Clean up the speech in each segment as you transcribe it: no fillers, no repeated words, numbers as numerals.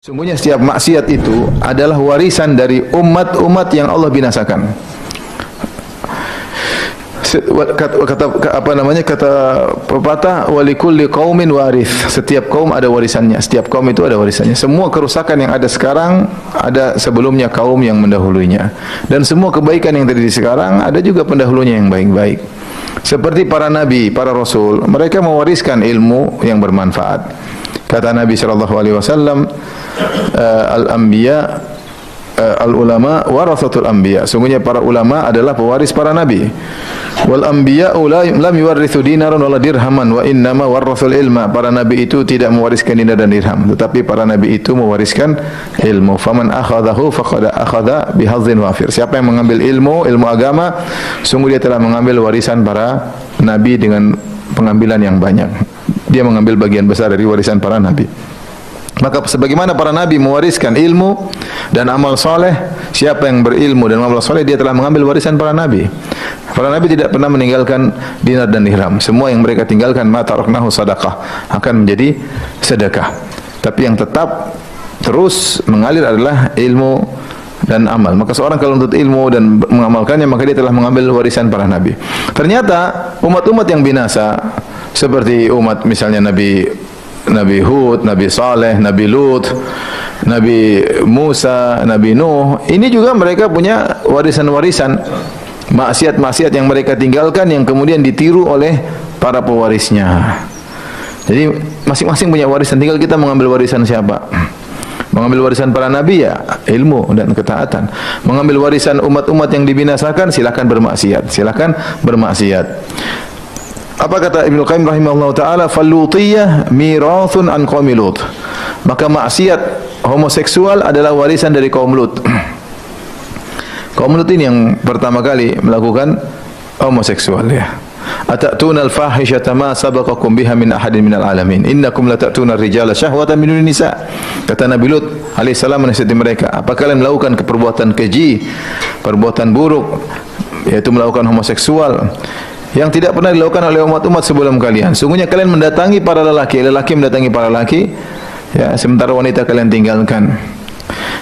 Sungguhnya setiap maksiat itu adalah warisan dari umat-umat yang Allah binasakan. Kata pepatah walikulli qaumin warith. Setiap kaum ada warisannya. Setiap kaum itu ada warisannya. Semua kerusakan yang ada sekarang ada sebelumnya kaum yang mendahulunya. Dan semua kebaikan yang terjadi sekarang ada juga pendahulunya yang baik-baik. Seperti para nabi, para rasul, mereka mewariskan ilmu yang bermanfaat. Kata Nabi sallallahu alaihi wasallam, al-anbiya al-ulama warathatul anbiya. Sungguhnya para ulama adalah pewaris para nabi. Wal anbiya lam yuwarrithu dinaran wala dirhaman wa innama warathul ilma. Para nabi itu tidak mewariskan dinar dan dirham, tetapi para nabi itu mewariskan ilmu. Faman akhadhahu faqad akhadha bihadhin wafir. Siapa yang mengambil ilmu agama, sungguh dia telah mengambil warisan para nabi dengan pengambilan yang banyak. Dia mengambil bagian besar dari warisan para nabi. Maka sebagaimana para nabi mewariskan ilmu dan amal soleh, siapa yang berilmu dan amal soleh, dia telah mengambil warisan para nabi. Para nabi tidak pernah meninggalkan dinar dan dirham. Semua yang mereka tinggalkan ma taraknahu sadaqah, akan menjadi sedekah. Tapi yang tetap terus mengalir adalah ilmu dan amal. Maka seorang kalau menuntut ilmu dan mengamalkannya, maka dia telah mengambil warisan para nabi. Ternyata umat-umat yang binasa seperti umat misalnya Nabi Hud, Nabi Saleh, Nabi Lut, Nabi Musa, Nabi Nuh, ini juga mereka punya warisan-warisan, maksiat-maksiat yang mereka tinggalkan yang kemudian ditiru oleh para pewarisnya. Jadi masing-masing punya warisan, tinggal kita mengambil warisan siapa. Mengambil warisan para nabi ya ilmu dan ketaatan. Mengambil warisan umat-umat yang dibinasakan, silakan bermaksiat, silakan bermaksiat. Apa kata Ibnu Qayyim rahimahullah ta'ala, falutiyah mirathun an qaumi Lut. Maka maksiat homoseksual adalah warisan dari kaum Lut. Kaum Lut ini yang pertama kali melakukan homoseksual ya. Atatuna al-fahishata ma sabaqakum biha min ahadin minal alamin. Innakum latatuna ar-rijala syahwatan min dunin nisa. Kata Nabi Lut alaihi salam menasihati mereka, apa kalian melakukan perbuatan keji, perbuatan buruk, yaitu melakukan homoseksual yang tidak pernah dilakukan oleh umat-umat sebelum kalian. Sungguhnya kalian mendatangi para lelaki, lelaki mendatangi para lelaki, ya, sementara wanita kalian tinggalkan.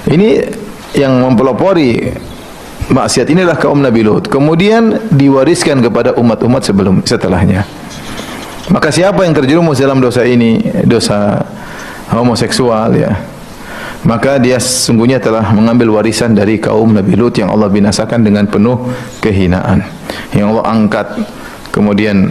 Ini yang mempelopori maksiat inilah kaum Nabi Lut. Kemudian diwariskan kepada umat-umat setelahnya. Maka siapa yang terjerumus dalam dosa ini, dosa homoseksual ya, maka dia sungguhnya telah mengambil warisan dari kaum Nabi Lut yang Allah binasakan dengan penuh kehinaan, yang Allah angkat, kemudian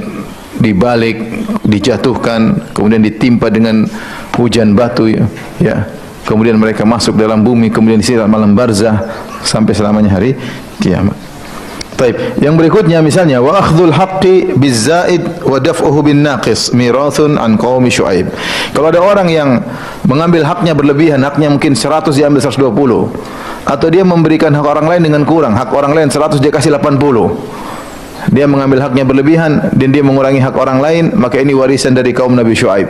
dibalik, dijatuhkan, kemudian ditimpa dengan hujan batu ya. Kemudian mereka masuk dalam bumi, kemudian disiram malam barzah sampai selamanya hari kiamat. Baik, yang berikutnya misalnya wa akhdhul haqqi bizzaid wa daf'uhu bin naqis mirathun an qaumi Syuaib. Kalau ada orang yang mengambil haknya berlebihan, haknya mungkin 100 diambil 120, atau dia memberikan hak orang lain dengan kurang, hak orang lain 100 dia kasih 80. Dia mengambil haknya berlebihan dan dia mengurangi hak orang lain, maka ini warisan dari kaum Nabi Syuaib.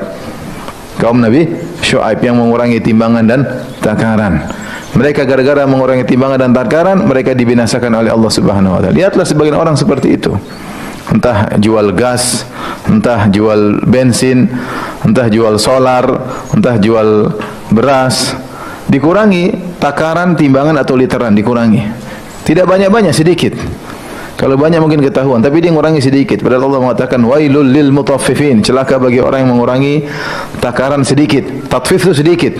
Kaum Nabi Syuaib yang mengurangi timbangan dan takaran. Mereka gara-gara mengurangi timbangan dan takaran, mereka dibinasakan oleh Allah Subhanahu wa taala. Lihatlah sebagian orang seperti itu. Entah jual gas, entah jual bensin, entah jual solar, entah jual beras, dikurangi takaran, timbangan atau literan, dikurangi. Tidak banyak-banyak, sedikit. Kalau banyak mungkin ketahuan, tapi dia mengurangi sedikit. Padahal Allah mengatakan wailul lil mutaffifin, celaka bagi orang yang mengurangi takaran sedikit. Tatfif itu sedikit.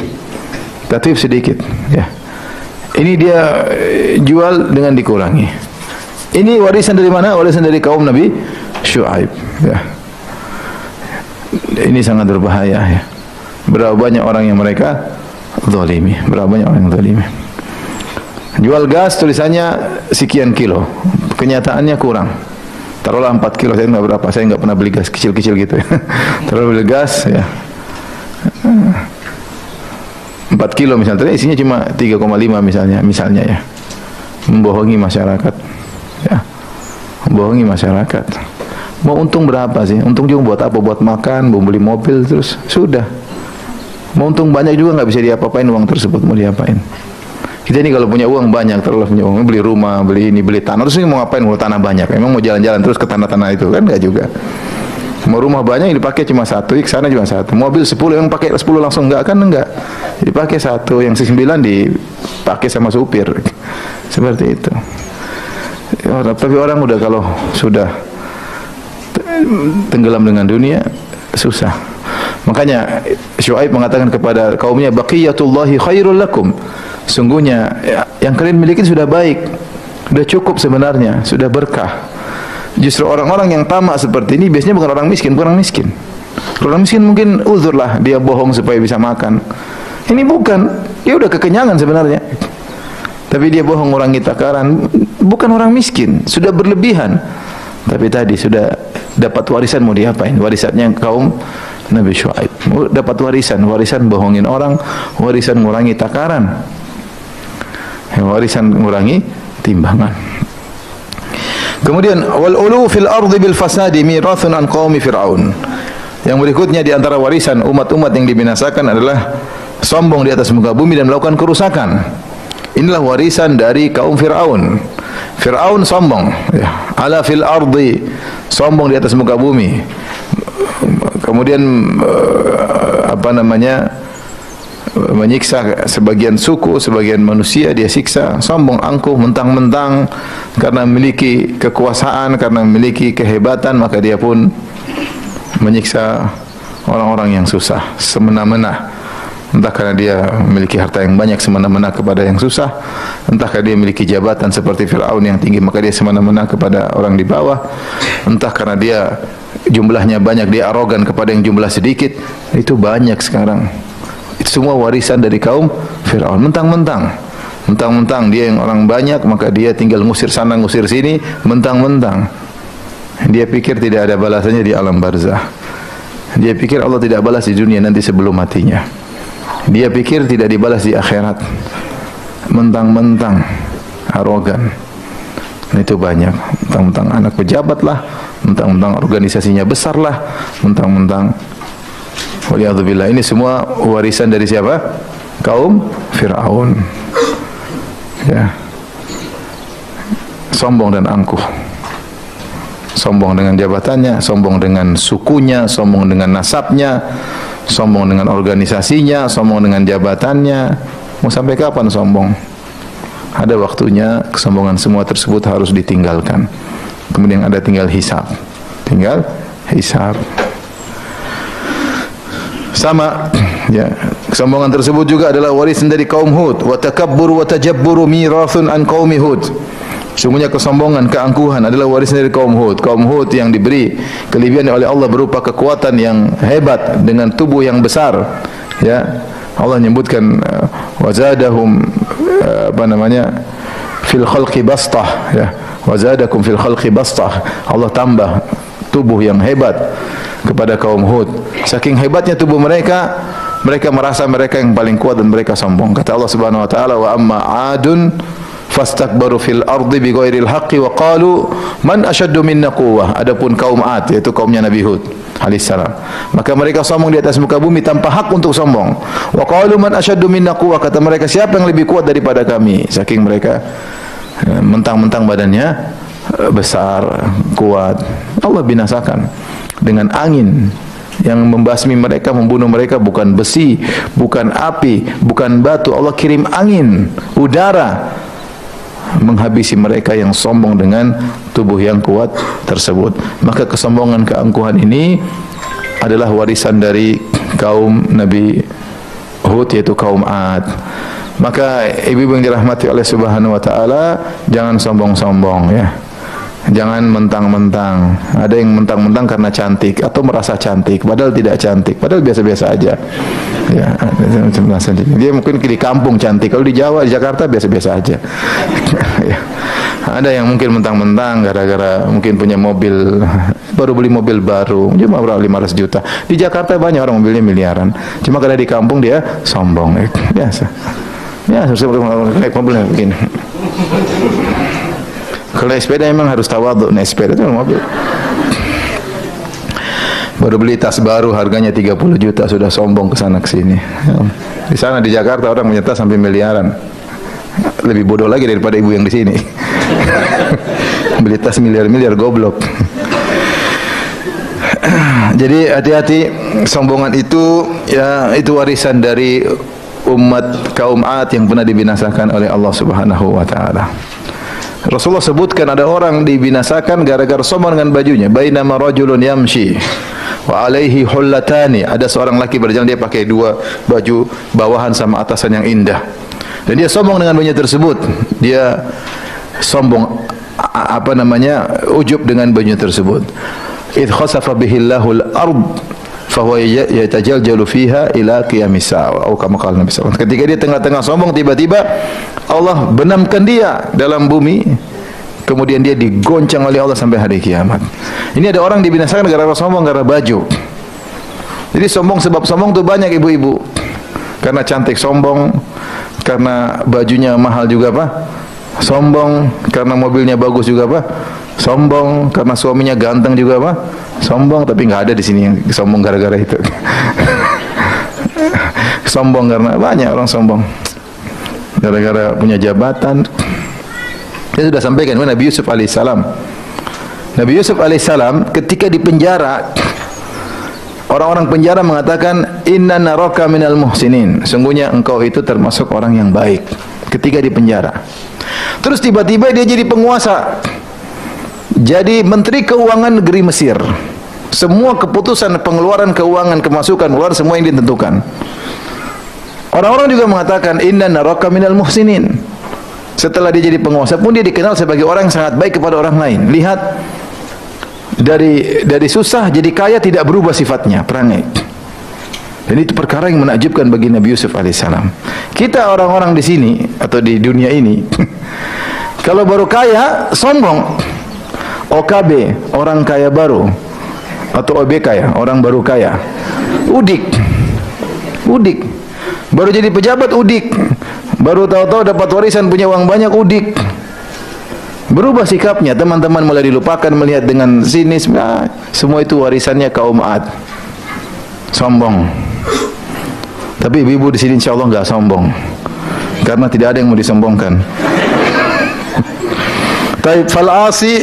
Tatfif sedikit, ya. Ini dia jual dengan dikurangi. Ini warisan dari mana? Warisan dari kaum Nabi Syuaib, ya. Ini sangat berbahaya ya. Berapa banyak orang yang mereka zalimi, berapa banyak orang yang zalimi. Jual gas tulisannya sekian kilo, kenyataannya kurang. Taruhlah 4 kilo, saya enggak berapa, saya enggak pernah beli gas kecil-kecil gitu ya. Taruh beli gas ya. 4 kilo misalnya, isinya cuma 3,5 misalnya ya. Membohongi masyarakat. Ya. Membohongi masyarakat. Mau untung berapa sih? Untung juga buat apa? Buat makan, mau beli mobil terus sudah. Mau untung banyak juga enggak bisa diapa-apain uang tersebut, mau diapain? Kita ini kalau punya uang banyak, terlalu punya uang, beli rumah, beli ini, beli tanah, terus ini mau ngapain? Mau tanah banyak, emang mau jalan-jalan terus ke tanah-tanah itu kan? Enggak juga. Mau rumah banyak yang dipakai cuma satu, ke sana cuma satu. Mobil 10 yang pakai 10 langsung enggak kan enggak. Dipakai satu, yang 9 dipakai sama supir. Seperti itu. Tapi orang udah kalau sudah tenggelam dengan dunia susah. Makanya Syuaib mengatakan kepada kaumnya, baqiyatullahi khairul lakum. Sungguhnya yang kalian miliki sudah baik, sudah cukup sebenarnya, sudah berkah. Justru orang-orang yang tamak seperti ini biasanya bukan orang miskin, bukan orang miskin. Orang miskin mungkin uzur lah, dia bohong supaya bisa makan. Ini bukan, dia udah kekenyangan sebenarnya. Tapi dia bohong ngurangi takaran, bukan orang miskin, sudah berlebihan. Tapi tadi sudah dapat warisan, mau diapain? Warisannya kaum Nabi Syuaib. Dapat warisan bohongin orang, warisan ngurangi takaran, warisan ngurangi timbangan. Kemudian wal ulu fil ardi bil fasadi mirathun an qaumi fir'aun. Yang berikutnya di antara warisan umat-umat yang dibinasakan adalah sombong di atas muka bumi dan melakukan kerusakan. Inilah warisan dari kaum Fir'aun. Fir'aun sombong, ya. Ala fil ardi, sombong di atas muka bumi. Kemudian menyiksa sebagian suku, sebagian manusia dia siksa, sombong, angkuh, mentang-mentang karena memiliki kekuasaan, karena memiliki kehebatan, maka dia pun menyiksa orang-orang yang susah semena-mena. Entah karena dia memiliki harta yang banyak semena-mena kepada yang susah, entah karena dia memiliki jabatan seperti Fir'aun yang tinggi maka dia semena-mena kepada orang di bawah, entah karena dia jumlahnya banyak dia arogan kepada yang jumlah sedikit. Itu banyak sekarang. Itu semua warisan dari kaum Fir'aun. Mentang-mentang dia yang orang banyak maka dia tinggal ngusir sana ngusir sini, mentang-mentang dia pikir tidak ada balasannya di alam barzah. Dia pikir Allah tidak balas di dunia nanti sebelum matinya. Dia pikir tidak dibalas di akhirat. Mentang-mentang arogan. Itu banyak. Mentang-mentang anak pejabat lah, mentang-mentang organisasinya besar lah, mentang-mentang waliyadzubillah. Ini semua warisan dari siapa? Kaum Fir'aun. Ya. Sombong dan angkuh. Sombong dengan jabatannya, sombong dengan sukunya, sombong dengan nasabnya, sombong dengan organisasinya, sombong dengan jabatannya. Mau sampai kapan sombong? Ada waktunya kesombongan semua tersebut harus ditinggalkan. Kemudian ada tinggal hisab. Tinggal hisab. Sama ya, kesombongan tersebut juga adalah warisan dari kaum Hud. Wa takabburu wa tajabburu mirathun an qaumi Hud. Sungguhnya kesombongan, keangkuhan adalah warisan dari kaum Hud. Kaum Hud yang diberi kelebihan oleh Allah berupa kekuatan yang hebat dengan tubuh yang besar. Ya, Allah menyebutkan wazadahum fil khalqi bastah. Ya, wazadakum fil khalqi bastah. Allah tambah tubuh yang hebat kepada kaum Hud. Saking hebatnya tubuh mereka, mereka merasa mereka yang paling kuat dan mereka sombong. Kata Allah Subhanahu wa taala, wa amma 'adun fastakbaru fil ardi bighairil haqqi wa qalu man ashaddu minna quwwah. Adapun kaum 'Ad yaitu kaumnya Nabi Hud alaihissalam, maka mereka sombong di atas muka bumi tanpa hak untuk sombong. Wa qalu man ashaddu minna quwwah, kata mereka siapa yang lebih kuat daripada kami. Saking mereka mentang-mentang badannya besar, kuat. Allah binasakan dengan angin yang membasmi mereka, membunuh mereka. Bukan besi, bukan api, bukan batu. Allah kirim angin, udara, menghabisi mereka yang sombong dengan tubuh yang kuat tersebut. Maka kesombongan, keangkuhan ini adalah warisan dari kaum Nabi Hud, yaitu kaum 'Ad. Maka ibu-ibu yang dirahmati oleh Subhanahu wa taala, jangan sombong-sombong ya. Jangan mentang-mentang. Ada yang mentang-mentang karena cantik atau merasa cantik padahal tidak cantik, padahal biasa-biasa aja. Ya, dia mungkin di kampung cantik, kalau di Jawa, di Jakarta biasa-biasa aja. Ya. Ada yang mungkin mentang-mentang gara-gara mungkin punya mobil, baru beli mobil baru, cuma berapa 500 juta. Di Jakarta banyak orang mobilnya miliaran. Cuma karena di kampung dia sombong. Biasa. Ya, harus naik mobilnya begini. Kalau naik sepeda memang harus tawadhu, naik sepeda itu mobil. Baru beli tas baru harganya 30 juta sudah sombong ke sana ke sini. Di sana di Jakarta orang punya tas sampai miliaran. Lebih bodoh lagi daripada ibu yang di sini. Beli tas miliar-miliar, goblok. Jadi hati-hati, sombongan itu ya itu warisan dari umat kaum 'Ad yang pernah dibinasakan oleh Allah Subhanahu wa taala. Rasulullah sebutkan ada orang dibinasakan gara-gara sombong dengan bajunya. Bainama rajulun yamshi wa alaihi hullatani. Ada seorang laki berjalan, dia pakai dua baju bawahan sama atasan yang indah. Dan dia sombong dengan bajunya tersebut. Dia sombong ujub dengan bajunya tersebut. Idh khasafa bihillahul ard fahuwa yatajaljalu fiha ila qiyamis sa'a atau kama qala Nabi sallallahu alaihi wasallam. Ketika dia tengah-tengah sombong, tiba-tiba Allah benamkan dia dalam bumi, kemudian dia digoncang oleh Allah sampai hari kiamat. Ini ada orang dibinasakan gara-gara sombong, gara-gara baju. Jadi sombong, sebab sombong itu banyak ibu-ibu. Karena cantik sombong, karena bajunya mahal juga apa? Sombong, karena mobilnya bagus juga apa? Sombong, karena suaminya ganteng juga apa? Sombong, tapi nggak ada di sini yang sombong gara-gara itu. Sombong karena banyak orang sombong gara-gara punya jabatan. Saya sudah sampaikan Nabi Yusuf alaihissalam. Nabi Yusuf alaihissalam ketika di penjara, orang-orang penjara mengatakan inna naraka minal muhsinin. Sungguhnya engkau itu termasuk orang yang baik ketika di penjara. Terus tiba-tiba dia jadi penguasa. Jadi menteri keuangan negeri Mesir. Semua keputusan pengeluaran keuangan, kemasukan, keluar semua yang ditentukan. Orang-orang juga mengatakan inna naraka minal muhsinin. Setelah dia jadi penguasa pun dia dikenal sebagai orang yang sangat baik kepada orang lain. Lihat, dari susah jadi kaya tidak berubah sifatnya, perangai. Dan itu perkara yang menakjubkan bagi Nabi Yusuf alaihissalam. Kita orang-orang di sini atau di dunia ini kalau baru kaya sombong. OKB, orang kaya baru, atau OBK ya, orang baru kaya. Udik. Baru jadi pejabat udik. Baru tahu-tahu dapat warisan punya uang banyak udik. Berubah sikapnya, teman-teman mulai dilupakan, melihat dengan sinis. Semua itu warisannya kaum 'Ad. Sombong. Tapi ibu-ibu di sini insya Allah nggak sombong, karena tidak ada yang mau disombongkan. Taib fal'asi,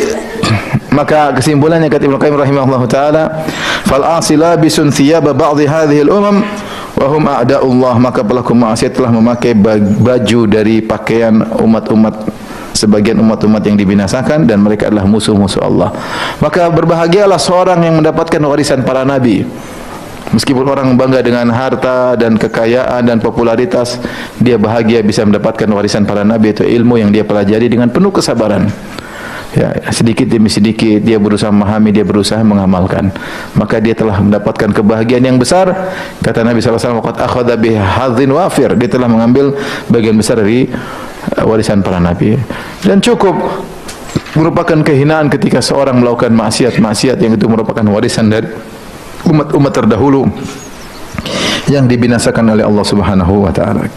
maka kesimpulannya kata Ibnu Qayyim rahimahullahu taala, fal'asi labisun thiyaba ba'dhi hadhihi al-umam wa hum a'da'ullah, maka pelaku maksiat telah memakai baju dari pakaian umat-umat, sebagian umat-umat yang dibinasakan, dan mereka adalah musuh-musuh Allah. Maka berbahagialah seorang yang mendapatkan warisan para nabi. Meskipun orang bangga dengan harta dan kekayaan dan popularitas, dia bahagia bisa mendapatkan warisan para nabi, itu ilmu yang dia pelajari dengan penuh kesabaran. Ya, sedikit demi sedikit dia berusaha memahami, dia berusaha mengamalkan, maka dia telah mendapatkan kebahagiaan yang besar. Kata Nabi SAW, qad akhadha bi hadzin wafir, dia telah mengambil bagian besar dari warisan para nabi. Dan cukup merupakan kehinaan ketika seorang melakukan maksiat yang itu merupakan warisan dari umat-umat terdahulu yang dibinasakan oleh Allah Subhanahu wa taala.